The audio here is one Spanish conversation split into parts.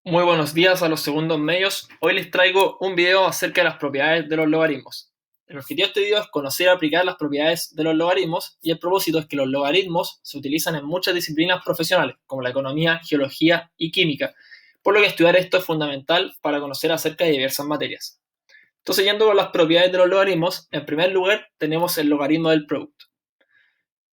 Muy buenos días a los segundos medios. Hoy les traigo un video acerca de las propiedades de los logaritmos. El objetivo de este video es conocer y aplicar las propiedades de los logaritmos, y el propósito es que los logaritmos se utilizan en muchas disciplinas profesionales, como la economía, geología y química, por lo que estudiar esto es fundamental para conocer acerca de diversas materias. Entonces, yendo con las propiedades de los logaritmos, en primer lugar tenemos el logaritmo del producto.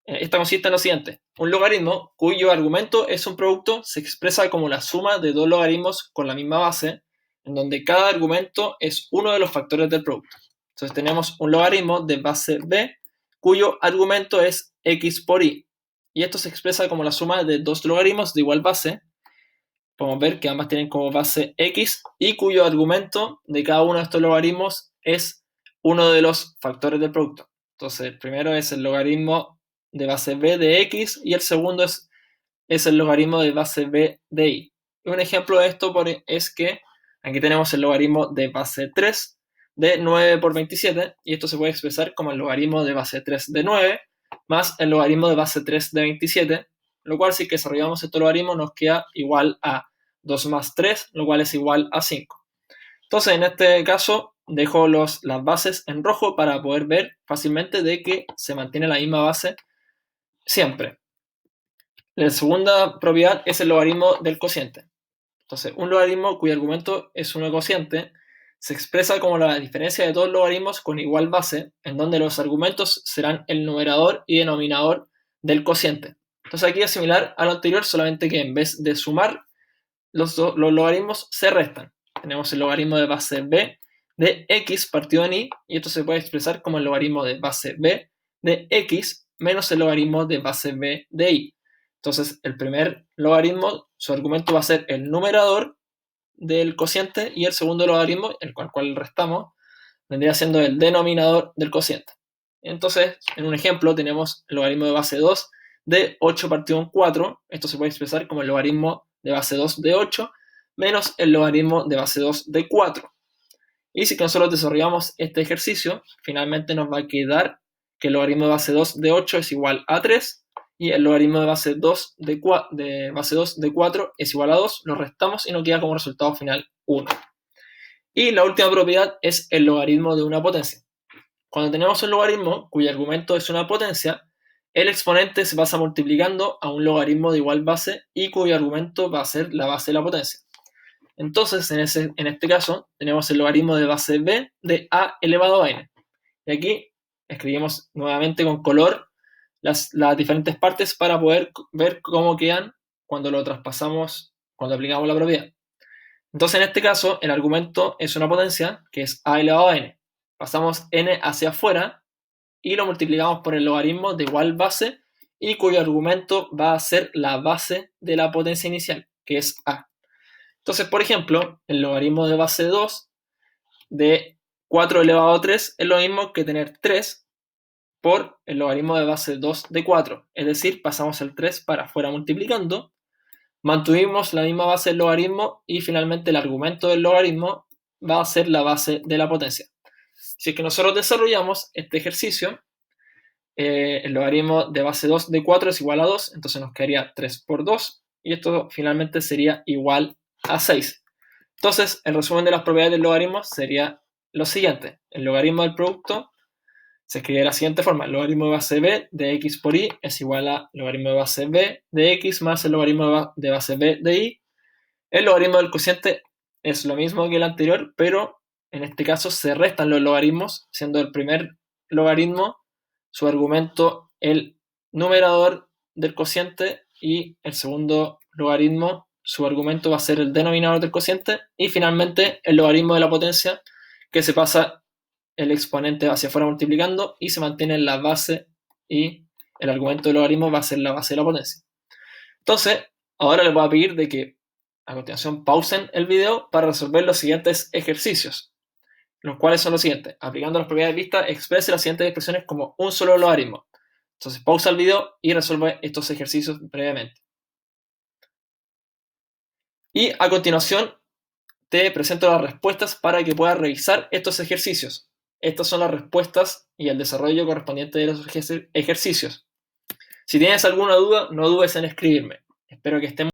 Esta consiste en lo siguiente: un logaritmo cuyo argumento es un producto se expresa como la suma de dos logaritmos con la misma base, en donde cada argumento es uno de los factores del producto. Entonces tenemos un logaritmo de base b cuyo argumento es x por y, y esto se expresa como la suma de dos logaritmos de igual base. Podemos ver que ambas tienen como base x y cuyo argumento de cada uno de estos logaritmos es uno de los factores del producto. Entonces el primero es el logaritmo de base b de x y el segundo es el logaritmo de base b de y. Un ejemplo de esto es que aquí tenemos el logaritmo de base 3 de 9 por 27, y esto se puede expresar como el logaritmo de base 3 de 9 más el logaritmo de base 3 de 27, lo cual, si desarrollamos este logaritmo, nos queda igual a 2 más 3, lo cual es igual a 5. Entonces, en este caso, dejo las bases en rojo para poder ver fácilmente de que se mantiene la misma base siempre. La segunda propiedad es el logaritmo del cociente. Entonces, un logaritmo cuyo argumento es un cociente se expresa como la diferencia de dos logaritmos con igual base, en donde los argumentos serán el numerador y denominador del cociente. Entonces, aquí es similar a lo anterior, solamente que en vez de sumar, los logaritmos se restan. Tenemos el logaritmo de base b de x partido en y esto se puede expresar como el logaritmo de base b de x menos el logaritmo de base b de y. Entonces, el primer logaritmo, su argumento va a ser el numerador del cociente, y el segundo logaritmo, el cual restamos, vendría siendo el denominador del cociente. Entonces, en un ejemplo, tenemos el logaritmo de base 2 de 8 partido en 4. Esto se puede expresar como el logaritmo de base 2 de 8 menos el logaritmo de base 2 de 4. Y si nosotros desarrollamos este ejercicio, finalmente nos va a quedar que el logaritmo de base 2 de 8 es igual a 3, y el logaritmo de base 2 de base 2 de 4 es igual a 2. Lo restamos y nos queda como resultado final 1. Y la última propiedad es el logaritmo de una potencia. Cuando tenemos un logaritmo cuyo argumento es una potencia, el exponente se pasa multiplicando a un logaritmo de igual base y cuyo argumento va a ser la base de la potencia. Entonces, en este caso, tenemos el logaritmo de base b de a elevado a n. Y aquí escribimos nuevamente con color las diferentes partes para poder ver cómo quedan cuando lo traspasamos, cuando aplicamos la propiedad. Entonces, en este caso, el argumento es una potencia que es a elevado a n. Pasamos n hacia afuera y lo multiplicamos por el logaritmo de igual base y cuyo argumento va a ser la base de la potencia inicial, que es a. Entonces, por ejemplo, el logaritmo de base 2 de 4 elevado a 3 es lo mismo que tener 3 por el logaritmo de base 2 de 4. Es decir, pasamos el 3 para afuera multiplicando, mantuvimos la misma base del logaritmo y finalmente el argumento del logaritmo va a ser la base de la potencia. Si es que nosotros desarrollamos este ejercicio, el logaritmo de base 2 de 4 es igual a 2, entonces nos quedaría 3 por 2 y esto finalmente sería igual a 6. Entonces, el resumen de las propiedades del logaritmo sería lo siguiente: el logaritmo del producto se escribe de la siguiente forma: el logaritmo de base b de x por y es igual a logaritmo de base b de x más el logaritmo de base b de y. El logaritmo del cociente es lo mismo que el anterior, pero en este caso se restan los logaritmos, siendo el primer logaritmo su argumento el numerador del cociente y el segundo logaritmo su argumento va a ser el denominador del cociente, y finalmente el logaritmo de la potencia, que se pasa el exponente hacia afuera multiplicando y se mantiene en la base, y el argumento del logaritmo va a ser la base de la potencia. Entonces, ahora les voy a pedir de que a continuación pausen el video para resolver los siguientes ejercicios, los cuales son los siguientes: aplicando las propiedades vistas, exprese las siguientes expresiones como un solo logaritmo. Entonces, pausa el video y resuelve estos ejercicios brevemente. Y a continuación te presento las respuestas para que puedas revisar estos ejercicios. Estas son las respuestas y el desarrollo correspondiente de los ejercicios. Si tienes alguna duda, no dudes en escribirme. Espero que estén